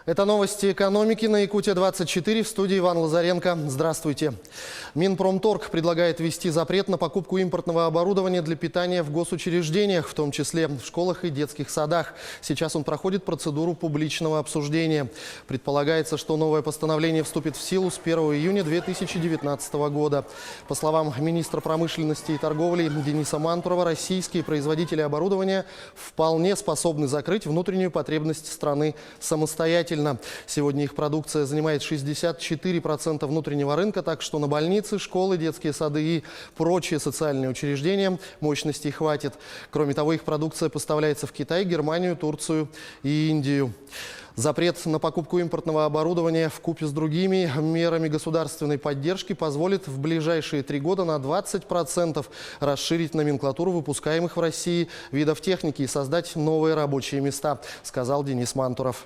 Это новости экономики на Якутия-24, в студии Иван Лазаренко. Здравствуйте. Минпромторг предлагает ввести запрет на покупку импортного оборудования для питания в госучреждениях, в том числе в школах и детских садах. Сейчас он проходит процедуру публичного обсуждения. Предполагается, что новое постановление вступит в силу с 1 июня 2019 года. По словам министра промышленности и торговли Дениса Мантурова, российские производители оборудования вполне способны закрыть внутреннюю потребность страны самостоятельно. Сегодня их продукция занимает 64% внутреннего рынка, так что на больницы, школы, детские сады и прочие социальные учреждения мощностей хватит. Кроме того, их продукция поставляется в Китай, Германию, Турцию и Индию. Запрет на покупку импортного оборудования вкупе с другими мерами государственной поддержки позволит в ближайшие 3 года на 20% расширить номенклатуру выпускаемых в России видов техники и создать новые рабочие места, сказал Денис Мантуров.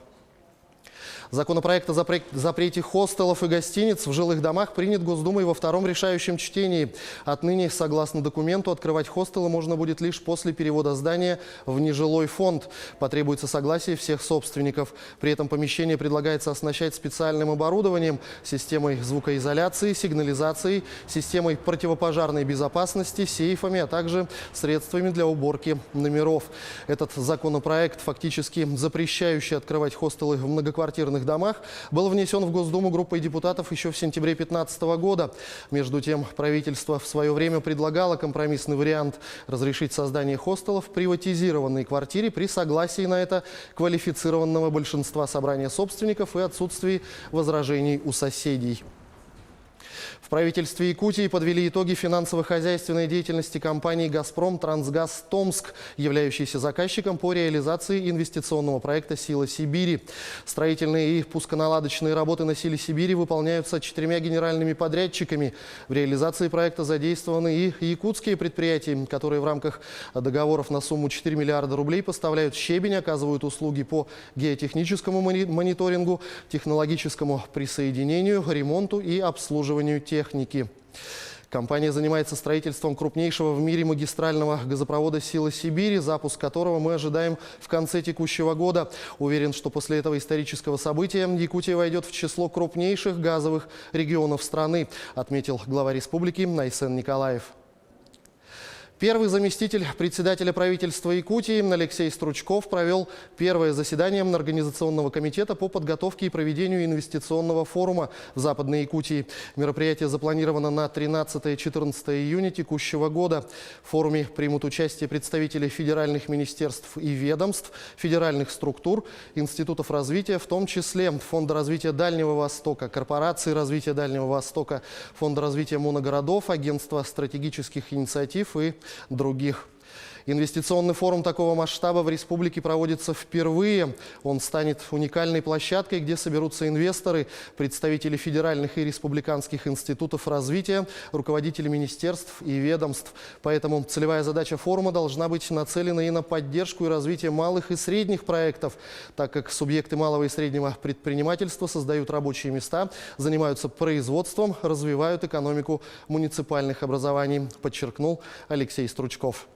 Законопроект о запрете хостелов и гостиниц в жилых домах принят Госдумой во втором решающем чтении. Отныне, согласно документу, открывать хостелы можно будет лишь после перевода здания в нежилой фонд. Потребуется согласие всех собственников. При этом помещение предлагается оснащать специальным оборудованием, системой звукоизоляции, сигнализацией, системой противопожарной безопасности, сейфами, а также средствами для уборки номеров. Этот законопроект, фактически запрещающий открывать хостелы в многоквартирных домах, был внесен в Госдуму группой депутатов еще в сентябре 2015 года. Между тем, правительство в свое время предлагало компромиссный вариант разрешить создание хостелов в приватизированной квартире при согласии на это квалифицированного большинства собрания собственников и отсутствии возражений у соседей. В правительстве Якутии подвели итоги финансово-хозяйственной деятельности компании «Газпром Трансгаз Томск», являющейся заказчиком по реализации инвестиционного проекта «Сила Сибири». Строительные и пусконаладочные работы на «Силе Сибири» выполняются 4 генеральными подрядчиками. В реализации проекта задействованы и якутские предприятия, которые в рамках договоров на сумму 4 миллиарда рублей поставляют щебень, оказывают услуги по геотехническому мониторингу, технологическому присоединению, ремонту и обслуживанию техники. Компания занимается строительством крупнейшего в мире магистрального газопровода «Сила Сибири», запуск которого мы ожидаем в конце текущего года. Уверен, что после этого исторического события Якутия войдет в число крупнейших газовых регионов страны, отметил глава республики Найсен Николаев. Первый заместитель председателя правительства Якутии Алексей Стручков провел первое заседание Организационного комитета по подготовке и проведению инвестиционного форума в Западной Якутии. Мероприятие запланировано на 13-14 июня текущего года. В форуме примут участие представители федеральных министерств и ведомств, федеральных структур, институтов развития, в том числе Фонда развития Дальнего Востока, Корпорации развития Дальнего Востока, Фонда развития моногородов, Агентства стратегических инициатив и других. Инвестиционный форум такого масштаба в республике проводится впервые. Он станет уникальной площадкой, где соберутся инвесторы, представители федеральных и республиканских институтов развития, руководители министерств и ведомств. Поэтому целевая задача форума должна быть нацелена и на поддержку и развитие малых и средних проектов, так как субъекты малого и среднего предпринимательства создают рабочие места, занимаются производством, развивают экономику муниципальных образований, подчеркнул Алексей Стручков.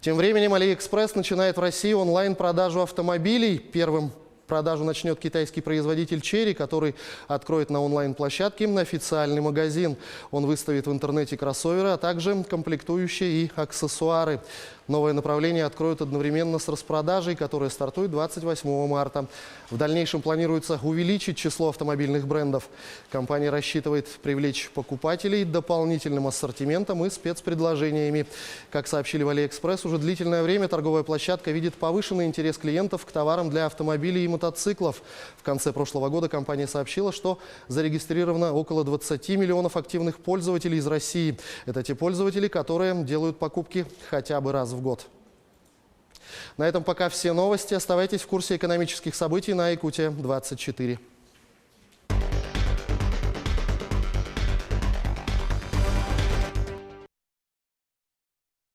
Тем временем AliExpress начинает в России онлайн-продажу автомобилей. Первым продажу начнет китайский производитель Chery, который откроет на онлайн-площадке официальный магазин. Он выставит в интернете кроссоверы, а также комплектующие и аксессуары. Новое направление откроют одновременно с распродажей, которая стартует 28 марта. В дальнейшем планируется увеличить число автомобильных брендов. Компания рассчитывает привлечь покупателей дополнительным ассортиментом и спецпредложениями. Как сообщили в AliExpress, уже длительное время торговая площадка видит повышенный интерес клиентов к товарам для автомобилей и мотоциклов. В конце прошлого года компания сообщила, что зарегистрировано около 20 миллионов активных пользователей из России. Это те пользователи, которые делают покупки хотя бы раз в год. На этом пока все новости. Оставайтесь в курсе экономических событий на Якутия-24.